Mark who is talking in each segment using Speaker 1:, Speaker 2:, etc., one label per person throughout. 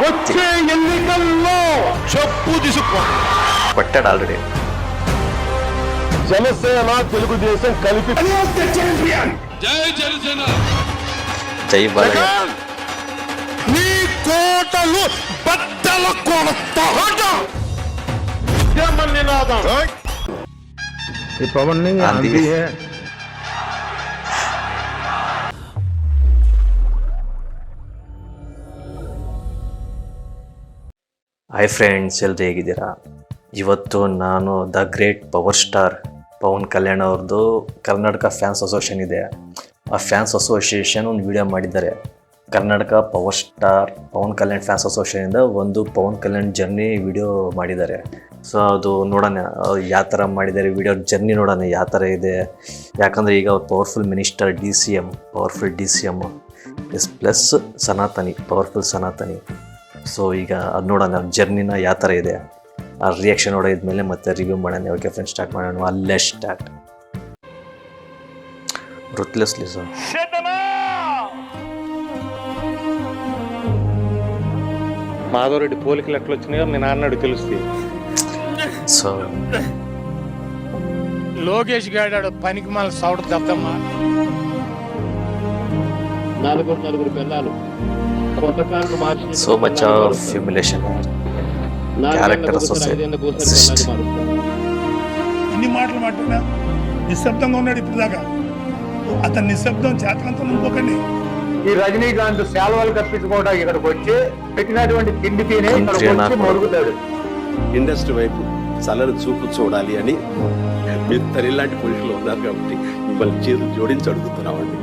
Speaker 1: వచ్చే ఎన్నికల్లో చెప్పు తీసుకో
Speaker 2: కొట్టాడు ఆల్రెడీ.
Speaker 1: జనసేన తెలుగుదేశం కలిపి
Speaker 2: జై బాలయ్య.
Speaker 1: నీ కోటలు బద్దల కొడతా నినాదం
Speaker 3: पवन नहीं आंधी है।
Speaker 2: ಹಾಯ್ ಫ್ರೆಂಡ್ಸ್, ಎಲ್ಲರೂ ಹೇಗಿದ್ದೀರಾ? ಇವತ್ತು ನಾನು the great power star Pawan Kalyan ಅವ್ರದ್ದು ಕರ್ನಾಟಕ ಫ್ಯಾನ್ಸ್ ಅಸೋಸಿಯೇಷನ್ ಇದೆ. ಆ ಫ್ಯಾನ್ಸ್ ಅಸೋಸಿಯೇಷನ್ ಒಂದು ವಿಡಿಯೋ ಮಾಡಿದ್ದಾರೆ. Karnataka power star Pawan Kalyan fans ಅಸೋಸಿಯೇಷನಿಂದ ಒಂದು ಪವನ್ ಕಲ್ಯಾಣ್ ಜರ್ನಿ ವಿಡಿಯೋ ಮಾಡಿದ್ದಾರೆ. ಸೊ ಅದು ನೋಡೋಣ ಯಾವ ಥರ ಮಾಡಿದ್ದಾರೆ, ವಿಡಿಯೋ ಜರ್ನಿ ನೋಡೋಣ ಯಾವ ಥರ ಇದೆ. ಯಾಕಂದರೆ ಈಗ powerful minister powerful D C M plus ಸನಾತನಿ, ಪವರ್ಫುಲ್ ಸನಾತನಿ. ಸೊ ಈಗ ಅದು ನೋಡೋಣ ಜರ್ನಿನ ಯಾವ ಥರ ಇದೆ, ಆ ರಿಯಾಕ್ಷನ್ ನೋಡಿದ್ಮೇಲೆ ಮತ್ತೆ ರಿವ್ಯೂ ಮಾಡೋಣ. ಓಕೆ ಫ್ರೆಂಡ್ಸ್, ಸ್ಟಾರ್ಟ್ ಮಾಡೋಣ. ಅಲ್ಲೇ ಸ್ಟಾರ್ಟ್ ರುತ್ಲೆಸ್ಲಿ. ಸೊ
Speaker 3: మాధవరెడ్డి పోలికలు ఎట్లా వచ్చినాయో మీ నాన్నడు తెలుస్తుంది.
Speaker 2: సో
Speaker 4: లోకేష్ గాడాడు పనికి మళ్ళీ సౌడు తప్పమ్మా.
Speaker 5: నలుగురు పిల్లలు కొంతకాలం మార్చి
Speaker 2: so much of humiliation, character associate.
Speaker 6: ఇన్ని మాటలు మాట్లాడినా నిశ్శబ్దంగా ఉన్నాడు ఇప్పుడు దాకా. అతను నిశ్శబ్దం చేతనంతో నింపుకోకండి.
Speaker 3: ఈ రజనీకాంత్ శాల్వాలు కప్పించుకోవడానికి ఇక్కడికి వచ్చి పెట్టినటువంటి తిండి తినే ఇక్కడికి వచ్చి మరుగుతాడు.
Speaker 7: ఇండస్ట్రీ వైపు చల్లని చూపు చూడాలి అని మీరు తల్లిలాంటి పొజిషన్లో ఉన్నారు కాబట్టి మిమ్మల్ని చేతులు జోడించి అడుగుతున్నామండి.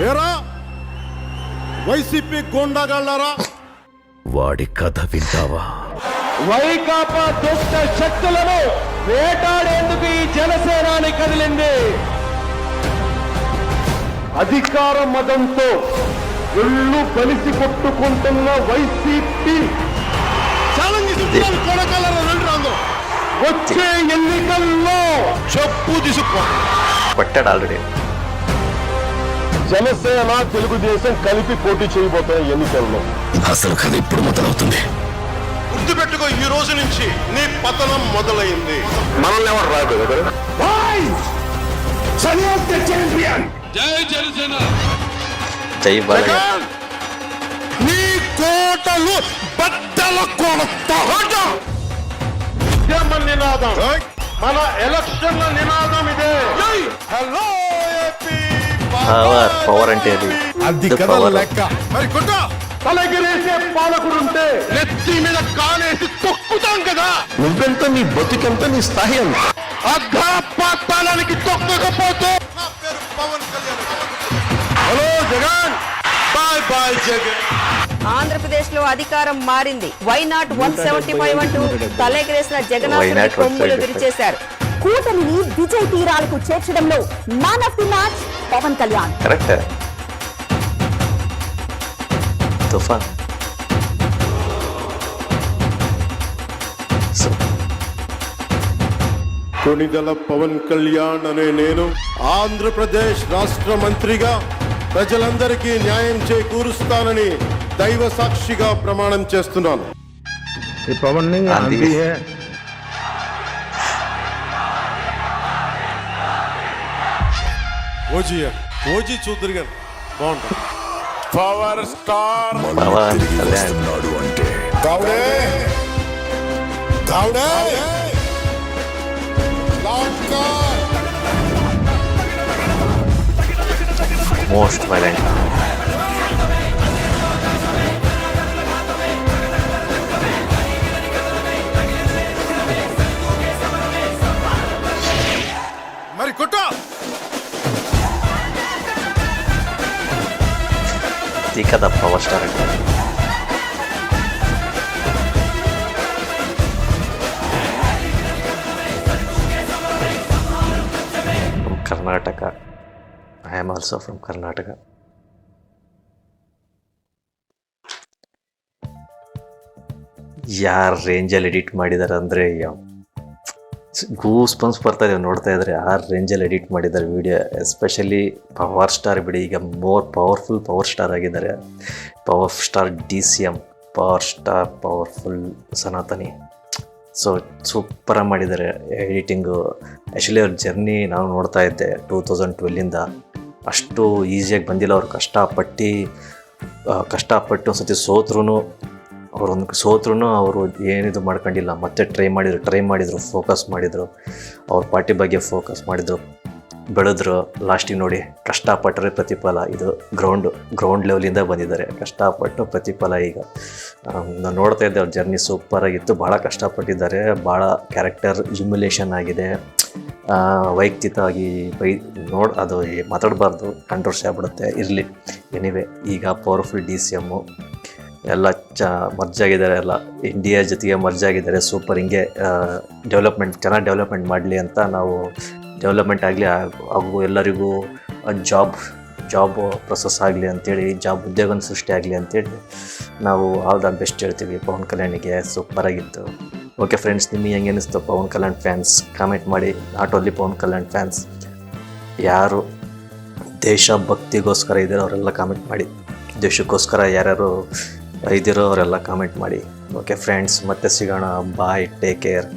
Speaker 1: ఏరా వైసీపీ గోండాగాళ్ళారా,
Speaker 8: వాడి కథ వింటావా?
Speaker 1: వైకాపా దుష్ట శక్తులను వేటాడేందుకు ఈ జనసేనాని కదిలింది. అధికార మదంతో ఒళ్ళు కలిసి కొట్టుకుంటున్న వైసీపీ వచ్చే ఎన్నికల్లో చెప్పు తీసుకో
Speaker 2: కొట్టాడు ఆల్రెడీ.
Speaker 1: జనసేన తెలుగుదేశం కలిపి పోటీ చేయబోతున్న ఎన్నికల్లో
Speaker 8: అసలు కథ ఇప్పుడు మొదలవుతుంది.
Speaker 1: గుర్తుపెట్టుకో, ఈ రోజు నుంచి నీ పతనం మొదలైంది. మనల్ని ఎవరు రాదు కదా.
Speaker 2: జై బాలయ్య.
Speaker 1: నీ కోటలు బద్దల కొడతా నినాదం. మన ఎలక్షన్ల నినాదం ఇదే. హలో ఏపీ
Speaker 2: పవర్ అంటే అది పవర్.
Speaker 1: మరి కొట్ట తలగిరేసే పాలకుడుంటే నెత్తి మీద కాలేసి తొక్కుతాం కదా. నువ్వెంత, నీ బతుకెంత, నీ స్థాయి ఎంత. అర్ధపాతాళానికి తొక్కకపోతే నా పేరు Pawan Kalyan. Hello Jagan, bye bye Jagan.
Speaker 9: Andhra Pradesh లో అధికారం మారింది. వైనాట్ 175 అంటూ తలెగరేసిన జగన్నాథుని కొమ్ములు విరిచేశారు. కూటమిని విజయ తీరాలకు చేర్చడంలో man of the match Pawan Kalyan.
Speaker 2: Correct. తుఫాన్.
Speaker 1: కొణిదల పవన్ కళ్యాణ్ అనే నేను ఆంధ్రప్రదేశ్ రాష్ట్ర మంత్రిగా ప్రజలందరికీ న్యాయం చేకూరుస్తానని దైవ సాక్షిగా ప్రమాణం చేస్తున్నాను.
Speaker 3: ఈ పవన్ नहीं आंधी है।
Speaker 1: ఓజీ చూద్దరు గారు బాగుంటుంది. పవర్ స్టార్
Speaker 2: పవన్ కళ్యాణ్
Speaker 8: అంటే
Speaker 1: గౌడే గౌడే
Speaker 2: మోస్ట్ వైలెంట్.
Speaker 1: మరి కొట్ట
Speaker 2: ఈ కదా పవర్ స్టార్ అంటే. Karnataka. I am also from Karnataka. ಯಾರು ರೇಂಜಲ್ಲಿ ಎಡಿಟ್ ಮಾಡಿದ್ದಾರೆ ಅಂದರೆ ಗೂಸ್ ಪನ್ಸ್ ಬರ್ತಾ ಇದೆ ನೋಡ್ತಾ ಇದ್ರೆ. ಆ ರೇಂಜಲ್ಲಿ ಎಡಿಟ್ ಮಾಡಿದ್ದಾರೆ ವಿಡಿಯೋ. ಎಸ್ಪೆಷಲಿ ಪವರ್ ಸ್ಟಾರ್ ಬಿಡಿ, ಈಗ ಮೋರ್ ಪವರ್ ಸ್ಟಾರ್ ಆಗಿದ್ದಾರೆ. Power star DCM, power star powerful ಸನಾತನಿ. ಸೊ ಸೂಪರಾಗಿ ಮಾಡಿದ್ದಾರೆ ಎಡಿಟಿಂಗು. ಆ್ಯಕ್ಚುಲಿ ಅವ್ರ ಜರ್ನಿ ನಾವು ನೋಡ್ತಾ ಇದ್ದೆ 2012ಇಂದ. ಅಷ್ಟು ಈಸಿಯಾಗಿ ಬಂದಿಲ್ಲ. ಅವ್ರು ಕಷ್ಟಪಟ್ಟು ಒಂದು ಸತಿ ಸೋತ್ರೂ ಅವರು ಏನಿದು ಮಾಡ್ಕೊಂಡಿಲ್ಲ. ಮತ್ತೆ ಟ್ರೈ ಮಾಡಿದರು, ಫೋಕಸ್ ಮಾಡಿದರು, ಅವ್ರ ಪಾರ್ಟಿ ಬಗ್ಗೆ ಫೋಕಸ್ ಮಾಡಿದರು, ಬೆಳೆದ್ರು. ಲಾಸ್ಟಿಗೆ ನೋಡಿ ಕಷ್ಟಪಟ್ಟರೆ ಪ್ರತಿಫಲ. ಇದು ಗ್ರೌಂಡ್ ಲೆವೆಲಿಂದ ಬಂದಿದ್ದಾರೆ. ಕಷ್ಟಪಟ್ಟು ಪ್ರತಿಫಲ. ಈಗ ನಾನು ನೋಡ್ತಾ ಇದ್ದೆ ಅವ್ರ ಜರ್ನಿ ಸೂಪರಾಗಿತ್ತು. ಭಾಳ ಕಷ್ಟಪಟ್ಟಿದ್ದಾರೆ. ಭಾಳ ಕ್ಯಾರೆಕ್ಟರ್ ಹ್ಯುಮಿಲೇಷನ್ ಆಗಿದೆ. ವೈಯಕ್ತಿಕವಾಗಿ ಅದು ಮಾತಾಡಬಾರ್ದು, ಕಂಟ್ರೋರ್ಸಿ ಆಗ್ಬಿಡುತ್ತೆ. ಇರಲಿ. ಎನಿವೆ, ಈಗ ಪವರ್ಫುಲ್ DCM ಎಲ್ಲ ಮರ್ಜ್ ಆಗಿದ್ದಾರೆ. ಎಲ್ಲ ಇಂಡಿಯಾ ಜೊತೆಗೆ ಮರ್ಜ್ ಆಗಿದ್ದಾರೆ. ಸೂಪರ್. ಹಿಂಗೆ ಚೆನ್ನಾಗಿ ಡೆವಲಪ್ಮೆಂಟ್ ಮಾಡಲಿ ಅಂತ ನಾವು ಡೆವಲಪ್ಮೆಂಟ್ ಆಗಲಿ, ಹಾಗೂ ಎಲ್ಲರಿಗೂ ಜಾಬ್ ಪ್ರೊಸೆಸ್ ಆಗಲಿ ಅಂಥೇಳಿ, ಉದ್ಯೋಗ ಸೃಷ್ಟಿ ಆಗಲಿ ಅಂಥೇಳಿ ನಾವು ಆಲ್ ದ ಬೆಸ್ಟ್ ಹೇಳ್ತೀವಿ ಪವನ್ ಕಲ್ಯಾಣಿಗೆ. ಸೂಪರಾಗಿತ್ತು. ಓಕೆ ಫ್ರೆಂಡ್ಸ್, ನಿಮಗೆ ಹೆಂಗೆ ಅನ್ನಿಸ್ತು ಪವನ್ ಕಲ್ಯಾಣ್ ಫ್ಯಾನ್ಸ್? ಕಾಮೆಂಟ್ ಮಾಡಿ. Not only Pawan Kalyan fans, ಯಾರು ದೇಶ ಭಕ್ತಿಗೋಸ್ಕರ ಇದ್ದೀರೋ ಅವರೆಲ್ಲ ಕಾಮೆಂಟ್ ಮಾಡಿ. ದೇಶಕ್ಕೋಸ್ಕರ ಯಾರ್ಯಾರು ಇದ್ದೀರೋ ಅವರೆಲ್ಲ ಕಾಮೆಂಟ್ ಮಾಡಿ. ಓಕೆ ಫ್ರೆಂಡ್ಸ್, ಮತ್ತೆ ಸಿಗೋಣ. ಬಾಯ್, ಟೇಕ್ ಕೇರ್.